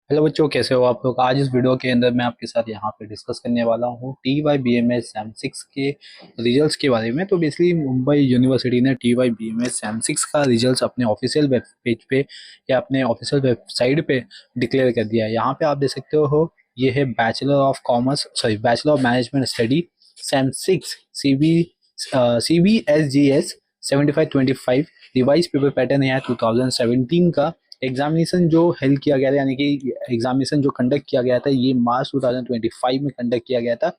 Hello बच्चों, कैसे हो आप लोग। आज इस वीडियो के अंदर मैं आपके साथ यहाँ पे डिस्कस करने वाला हूँ T Y B M S sem six के रिजल्ट्स के बारे में। तो बेसिकली मुंबई यूनिवर्सिटी ने T Y B M S sem six का रिजल्ट्स अपने ऑफिशियल वेब पेज पे या अपने ऑफिशियल वेबसाइट पे डिक्लेयर कर दिया है। यहाँ पे आप देख सकते हो, ये है bachelor of management study Sam six CBSGS 7525 revise paper pattern है 2017 का। एग्जामिनेशन जो हेल्ड किया गया था, यानी कि एग्जामिनेशन जो कंडक्ट किया गया था, ये मार्च 2025 में कंडक्ट किया गया था।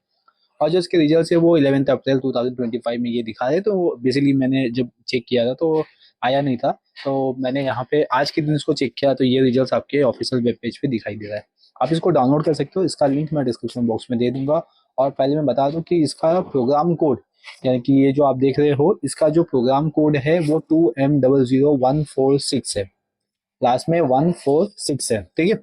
और जो इसके रिजल्ट है वो 11 अप्रैल 2025 में ये दिखा रहे। तो बेसिकली मैंने जब चेक किया था तो आया नहीं था, तो मैंने यहाँ पे आज के दिन इसको चेक किया तो ये रिजल्ट आपके ऑफिशियल वेब पेज पे दिखाई दे रहा है। आप इसको डाउनलोड कर सकते हो, इसका लिंक मैं डिस्क्रिप्शन बॉक्स में दे दूंगा। और पहले मैं बता दूं कि इसका प्रोग्राम कोड, यानी कि ये जो आप देख रहे हो, इसका जो प्रोग्राम कोड है वो 2M00146 है। लास्ट में 146 है, ठीक है।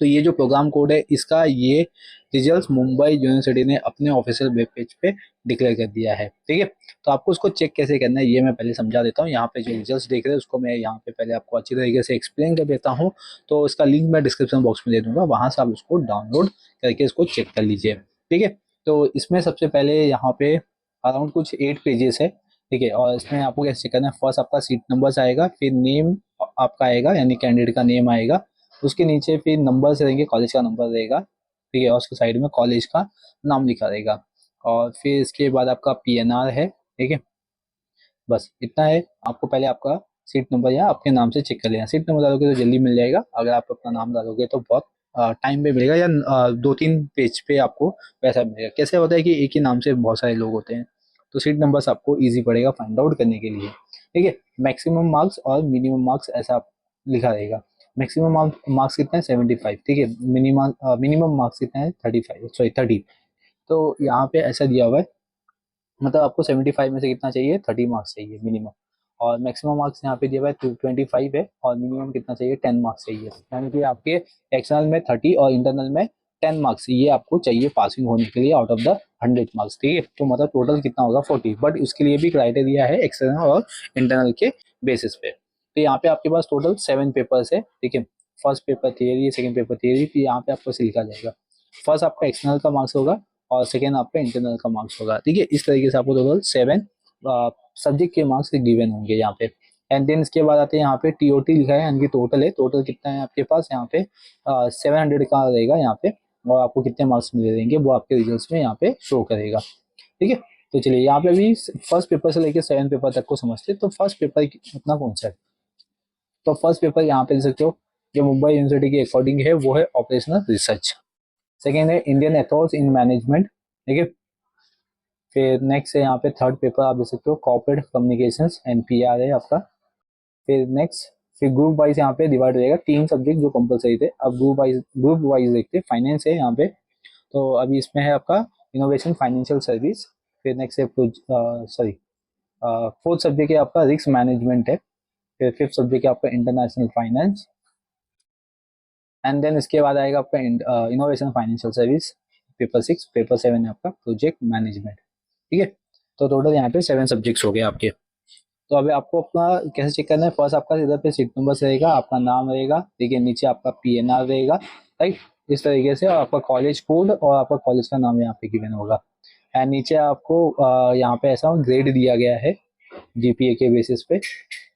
तो ये जो प्रोग्राम कोड है इसका, ये रिजल्ट्स मुंबई यूनिवर्सिटी ने अपने ऑफिशियल वेब पेज पे डिक्लेयर कर दिया है, ठीक है। तो आपको उसको चेक कैसे करना है ये मैं पहले समझा देता हूँ। यहाँ पे जो रिजल्ट्स देख रहे हैं उसको मैं यहाँ पे पहले आपको अच्छी तरीके से एक्सप्लेन कर देता हूँ। तो इसका लिंक मैं डिस्क्रिप्शन बॉक्स में दे दूंगा, वहां से आप उसको डाउनलोड करके इसको चेक कर लीजिए, ठीक है। तो इसमें सबसे पहले यहाँ पे अराउंड कुछ 8 पेजेस है, ठीक है। और इसमें आपको कैसे चेक करना है, फर्स्ट आपका सीट नंबर आएगा, फिर नेम आपका आएगा, यानी कैंडिडेट का नेम आएगा। उसके नीचे फिर नंबर रहेंगे, कॉलेज का नंबर रहेगा, ठीक है। और उसके साइड में कॉलेज का नाम लिखा रहेगा। और फिर इसके बाद आपका PNR है, ठीक है। बस इतना है। आपको पहले आपका सीट नंबर या आपके नाम से चेक कर लेना। सीट नंबर डालोगे तो जल्दी मिल जाएगा, अगर आप अपना नाम डालोगे तो बहुत टाइम पे मिलेगा, या 2-3 पेज पे आपको पैसा मिलेगा। कैसे होता है कि एक ही नाम से बहुत सारे लोग होते हैं, तो सीट नंबर्स आपको ईजी पड़ेगा फाइंड आउट करने के लिए, ठीक है। मैक्सिमम मार्क्स और मिनिमम मार्क्स ऐसा लिखा रहेगा। मैक्सिमम मार्क्स कितना है, 75, ठीक है। मिनिमम मिनिमम मार्क्स कितना है, 35, सॉरी 30। तो यहाँ पे ऐसा दिया हुआ है, मतलब आपको 75 में से कितना चाहिए, 30 मार्क्स चाहिए मिनिमम। और मैक्सिमम मार्क्स यहाँ पे दिया हुआ है 25 है, और मिनिमम कितना चाहिए, 10 मार्क्स चाहिए। यानी कि आपके एक्सटर्नल में 30 और इंटरनल में 10 मार्क्स ये आपको चाहिए पासिंग होने के लिए आउट ऑफ द 100 मार्क्स, ठीक है। तो मतलब टोटल कितना होगा, 40। बट उसके लिए भी क्राइटेरिया है एक्सटर्नल और इंटरनल के बेसिस पे। तो यहाँ पे आपके पास टोटल 7 पेपर्स है, ठीक है। First paper theory, second paper theory, फिर यहाँ पे आपको ऐसे लिखा जाएगा। फर्स्ट आपका एक्सटर्नल का मार्क्स होगा और सेकेंड आपका इंटरनल का मार्क्स होगा, ठीक है। इस तरीके से आपको टोटल 7 सब्जेक्ट के मार्क्स गिवन होंगे यहाँ पे। एंड देन इसके बाद आते हैं यहाँ पे TOT लिखा है, यानी कि टोटल है। टोटल कितना है आपके पास यहाँ पे, 700 का रहेगा यहाँ पे। और आपको कितने मार्क्स मिले रहेंगे वो आपके रिजल्ट्स में यहाँ पे शो करेगा, ठीक है। तो चलिए यहाँ पे भी फर्स्ट पेपर से लेकर 7 पेपर तक को समझते हैं। तो फर्स्ट पेपर अपना कौन सा है, तो फर्स्ट पेपर यहाँ पे देख सकते हो, जो मुंबई यूनिवर्सिटी के अकॉर्डिंग है वो है ऑपरेशनल रिसर्च। सेकेंड है इंडियन एथॉस इन मैनेजमेंट, ठीक है। फिर नेक्स्ट है यहाँ पे थर्ड पेपर आप देख सकते हो, कॉर्पोरेट कम्युनिकेशंस NPR है आपका। फिर नेक्स्ट, फिर ग्रुप वाइज यहाँ पे डिवाइड रहेगा, 3 सब्जेक्ट जो कंपलसरी थे, अब ग्रुप वाइज देखते हैं। फाइनेंस है यहाँ पे, तो अभी इसमें है आपका इनोवेशन फाइनेंशियल सर्विस। फिर नेक्स्ट है सॉरी, फोर्थ सब्जेक्ट है आपका रिस्क मैनेजमेंट है। फिर फिफ्थ सब्जेक्ट है आपका इंटरनेशनल फाइनेंस। एंड देन इसके बाद आएगा आपका innovation financial service, paper 6। Paper 7 है आपका प्रोजेक्ट मैनेजमेंट, ठीक है। तो टोटल यहाँ पे 7 सब्जेक्ट्स हो गए आपके। तो अभी आपको अपना कैसे चेक करना है, फर्स्ट आपका इधर पे सीट नंबर रहेगा, आपका नाम रहेगा, ठीक है। नीचे आपका PNR रहेगा, राइट। इस तरीके से, और आपका कॉलेज कोड और आपका कॉलेज का नाम यहाँ पे गिवन होगा। एंड नीचे आपको यहाँ पे ऐसा ग्रेड दिया गया है GPA के बेसिस पे।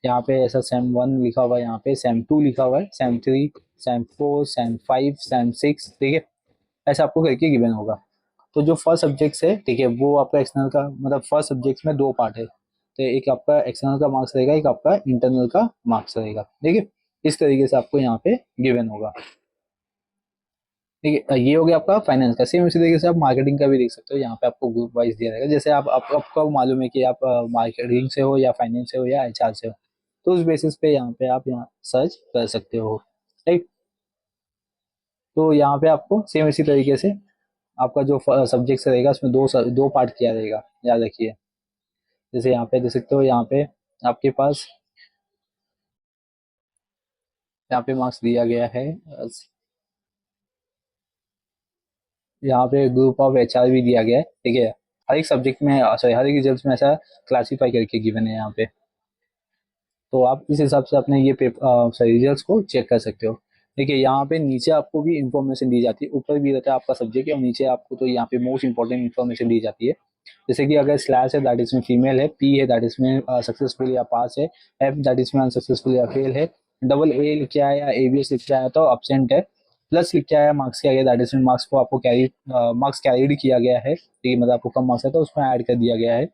यहाँ पे ऐसा SEM 1 लिखा हुआ है, यहाँ पे SEM 2 लिखा हुआ है, SEM 3, SEM 4, SEM 5, SEM 6, ठीक है। ऐसा आपको करके गिवन होगा। तो जो फर्स्ट सब्जेक्ट है, ठीक है, वो आपका एक्सटर्नल का, मतलब फर्स्ट सब्जेक्ट में 2 पार्ट है, तो एक आपका एक्सटर्नल का मार्क्स रहेगा, एक आपका इंटरनल का मार्क्स रहेगा, ठीक है। इस तरीके से आपको यहाँ पे गिवन होगा, ठीक है। ये हो गया आपका फाइनेंस का। सेम इसी तरीके से आप मार्केटिंग का भी देख सकते हो, यहाँ पे आपको ग्रुप वाइज दिया रहेगा। जैसे आपको मालूम है कि आप मार्केटिंग से हो या फाइनेंस से हो या HR से हो, तो उस बेसिस पे यहाँ पे आप यहाँ सर्च कर सकते हो, राइट। तो यहाँ पे आपको सेम इसी तरीके से आपका जो सब्जेक्ट रहेगा उसमें दो पार्ट किया रहेगा, याद रखिए। जैसे यहाँ पे देख सकते हो, यहाँ पे आपके पास यहाँ पे मार्क्स दिया गया है। यहाँ पे ग्रुप ऑफ HR भी दिया गया है, ठीक है। हर एक सब्जेक्ट में, सॉरी, हर एक रिजल्ट में ऐसा क्लासीफाई करके गिवन है यहाँ पे। तो आप इस हिसाब से अपने ये पेपर, सॉरी, रिजल्ट्स को चेक कर सकते हो। देखिए यहाँ पे नीचे आपको भी इंफॉर्मेशन दी जाती है, ऊपर भी रहता है आपका सब्जेक्ट और नीचे आपको तो यहाँ पे मोस्ट इंपॉर्टेंट इंफॉर्मेशन दी जाती है। जैसे कि अगर स्लैश है दैट इसमें फीमेल है, पी है दैट इसमें सक्सेसफुल या पास है, एफ दैट इसमें अनसक्सेसफुल या फेल है, डबल ए लिख के आया या एबीएस लिख के आया तो अब्सेंट है, प्लस लिख के आया मार्क्स के आगे दैट इसमें मार्क्स को आपको कैरी मार्क्स कैरीड किया गया है, ठीक है, मतलब आपको कम मार्क्स है तो उसमें ऐड कर दिया गया है,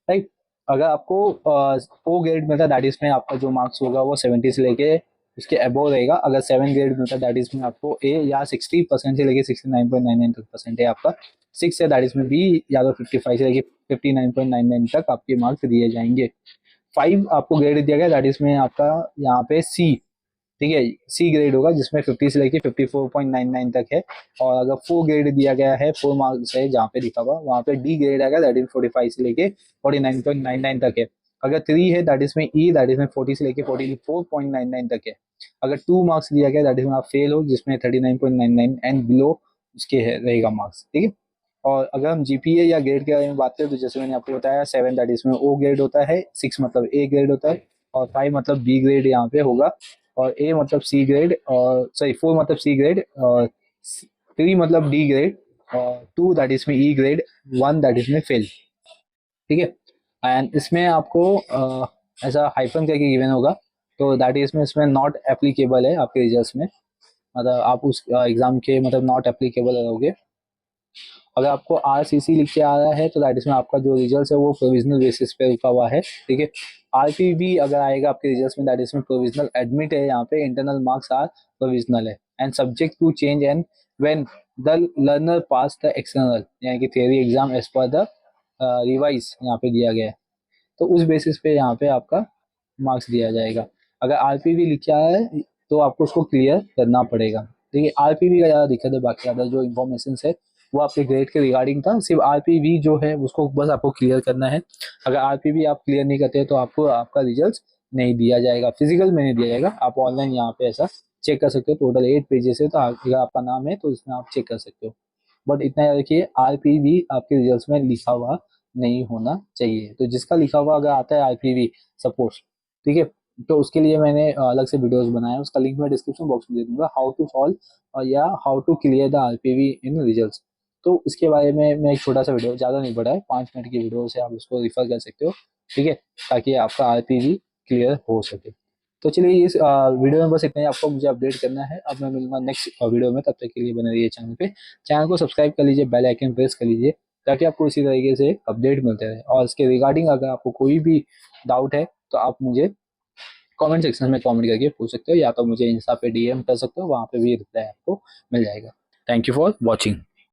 राइट। अगर आपको ओ ग्रेड मिलता है दैट इसमें आपका जो मार्क्स होगा वो 70 से लेके उसके अबोव रहेगा। अगर 7 ग्रेड मिलता है दैट इसमें आपको ए या 60% से लेके 69.99 तक परसेंट है आपका, 6 है दैट इसमें बी या तो 55 से लेके 59.99 तक आपके मार्क्स दिए जाएंगे। 5 आपको ग्रेड दिया गया दैट इसमें आपका यहाँ पे सी, ठीक है, सी ग्रेड होगा जिसमें 50 से लेके 54.99 तक है। और अगर 4 ग्रेड दिया गया है, 4 मार्क्स है जहाँ पे लिखा हुआ वहाँ पे डी ग्रेड आएगा दैट इज 45 से लेके 49.99 तक है। अगर 3 है दैट इसमें ई दैट इसमें 40 से लेके 44.99 तक है। अगर 2 मार्क्स दिया गया दैट इसमें आप फेल हो जिसमें 39.99 एंड बिलो उसके है रहेगा मार्क्स, ठीक है। और अगर हम जीपीए या ग्रेड के बारे में बात करें तो जैसे मैंने आपको बताया 7 दैट इसमें ओ ग्रेड होता है, 6 मतलब ए ग्रेड होता है और 5 मतलब बी ग्रेड यहाँ पे होगा और ए मतलब सी ग्रेड और सॉरी 4 मतलब सी ग्रेड और 3 मतलब डी ग्रेड और 2 दैट इसमें ई ग्रेड, 1 दैट इसमें फेल, ठीक है। एंड इसमें आपको ऐसा हाइफन करके गिवन होगा तो दैट इसमें इसमें नॉट एप्लीकेबल है आपके रिजल्ट्स में, मतलब आप उस एग्जाम के मतलब नॉट एप्लीकेबल रहोगे। अगर आपको आरसीसी लिख के आ रहा है तो दैट इसमें आपका जो रिजल्ट है वो प्रोविजनल बेसिस पे रुका हुआ है, ठीक है। आरपीबी अगर आएगा आपके रिजल्ट में दैट इसमें प्रोविजनल एडमिट है, यहाँ पे इंटरनल मार्क्स आर प्रोविजनल है and subject to change and when the learner pass the external यानी कि theory exam as per the revise यहाँ पे दिया गया है तो उस बेसिस पे यहाँ पे आपका मार्क्स दिया जाएगा। अगर आरपीवी लिखा है तो आपको उसको क्लियर करना पड़ेगा। देखिए आरपीवी का ज़्यादा दिक्कत है, बाकी ज़्यादा जो इन्फॉर्मेशन है वो आपके ग्रेड के रिगार्डिंग था, सिर्फ आरपीवी जो है उसको बस आपको क्लियर करना है। अगर आरपीवी आप क्लियर नहीं करते तो आपको आपका रिजल्ट नहीं दिया जाएगा, फिजिकल में नहीं दिया जाएगा। आप ऑनलाइन यहाँ पे ऐसा चेक कर सकते हो, टोटल 8 पेजेस है तो अगर आपका नाम है तो उसमें आप चेक कर सकते हो। बट इतना याद रखिए आरपीवी आपके रिजल्ट में लिखा हुआ नहीं होना चाहिए। तो जिसका लिखा हुआ अगर आता है आरपीवी सपोज, ठीक है, तो उसके लिए मैंने अलग से वीडियोस बनाए, उसका लिंक मैं डिस्क्रिप्शन बॉक्स में दे दूंगा, हाउ टू सॉल्व या how to clear the RPV in results. तो इसके बारे में मैं एक छोटा सा वीडियो, ज़्यादा नहीं बड़ा है, 5 मिनट की वीडियो से आप उसको रिफर कर सकते हो, ठीक है, ताकि आपका आरपीवी क्लियर हो सके। तो चलिए इस वीडियो में बस इतना ही आपको मुझे अपडेट करना है। अब मैं मिलूंगा नेक्स्ट वीडियो में, तब तक के लिए बने रहिए चैनल पे, चैनल को सब्सक्राइब कर लीजिए, बेल आइकन प्रेस कर लीजिए ताकि आपको इसी तरीके से अपडेट मिलते रहे। और इसके रिगार्डिंग अगर आपको कोई भी डाउट है तो आप मुझे कमेंट सेक्शन में कमेंट करके पूछ सकते हो या तो मुझे इंस्टा पे डीएम कर सकते हो, वहाँ पे भी रिप्लाई आपको मिल जाएगा। Thank you for watching.